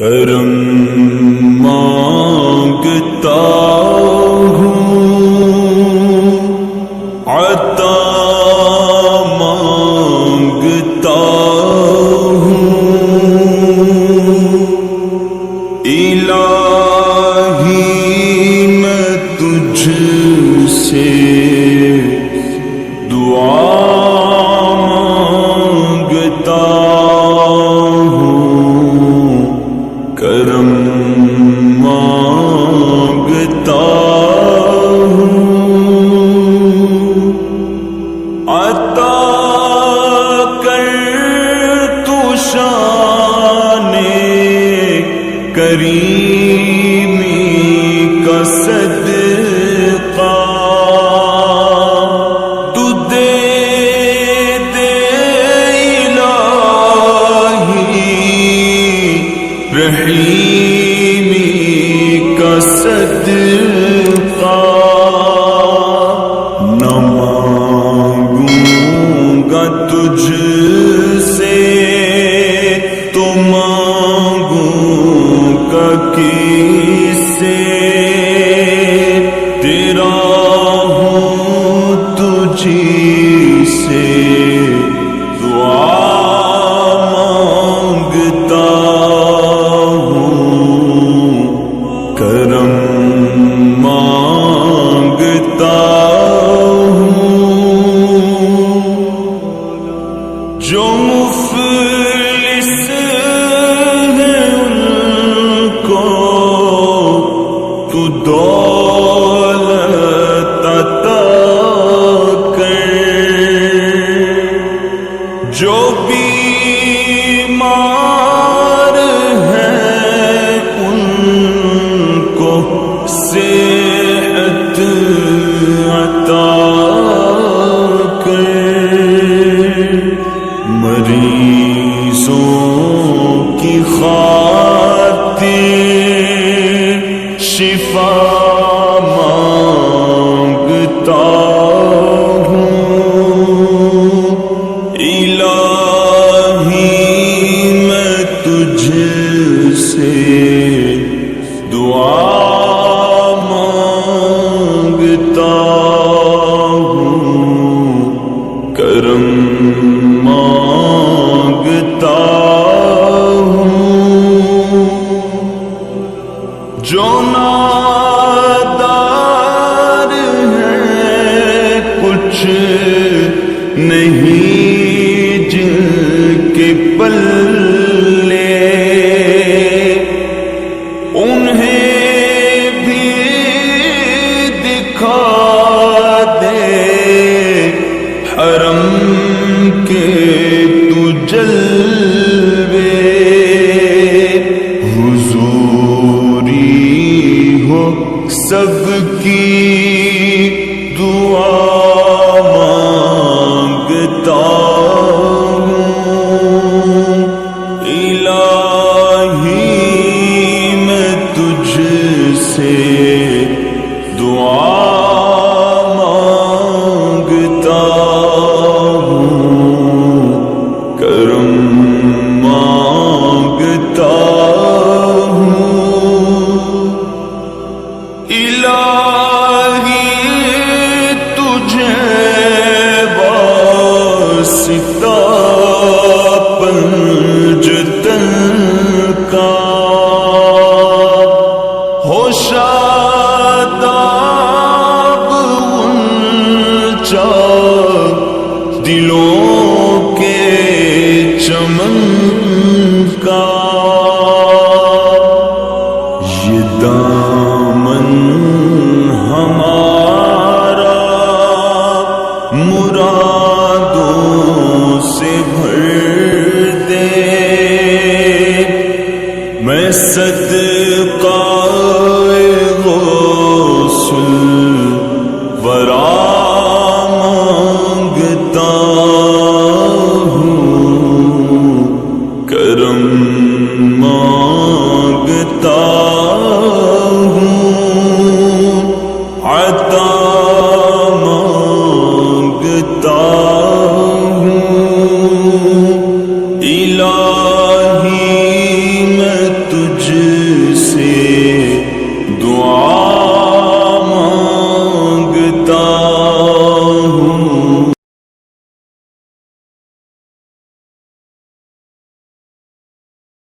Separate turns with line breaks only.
کرم مانگتا ہوں، عطا مانگتا ہوں، الہی میں تجھ سے دعا مانگتا ہوں، کرم مانگتا ہوں، عطا کر تو شان کریمی کا صدقہ، تو دے دے الہی رحیمی کا صدقہ، نہ مانگوں گا تجھ سے تو مانگوں گا کس سے، تیرا ہوں تجھی سے دعا مانگتا ہوں، کرم مانگتا ہوں، جو مفلس ہیں ان کو تو دولت عطا کر، جو بیمار ہیں ان کو صحت عطا کر، مریضوں کی خاطر شفا مانگتا ہوں، الہی میں تجھ سے دعا مانگتا ہوں، کرم مانگتا ہوں، جو نادار ہیں کچھ نہیں جن کے پلے، انہیں بھی دکھا دے حرم کے تو جلوے، حضوری ہو سب کی دعا مانگتا ہوں، الہی میں تجھ سے دعا مانگتا ہوں، کرم مانگتا ہوں، الہی تجھے واسطہ پنجتن کا ہو شاداب اونچا دلوں کے چمن کا، یہ دامن ہمارا مرادوں سے بھر دے، میں صدقہ غوث الورا مانگتا ہوں، کرم مانگتا ہوں، عطا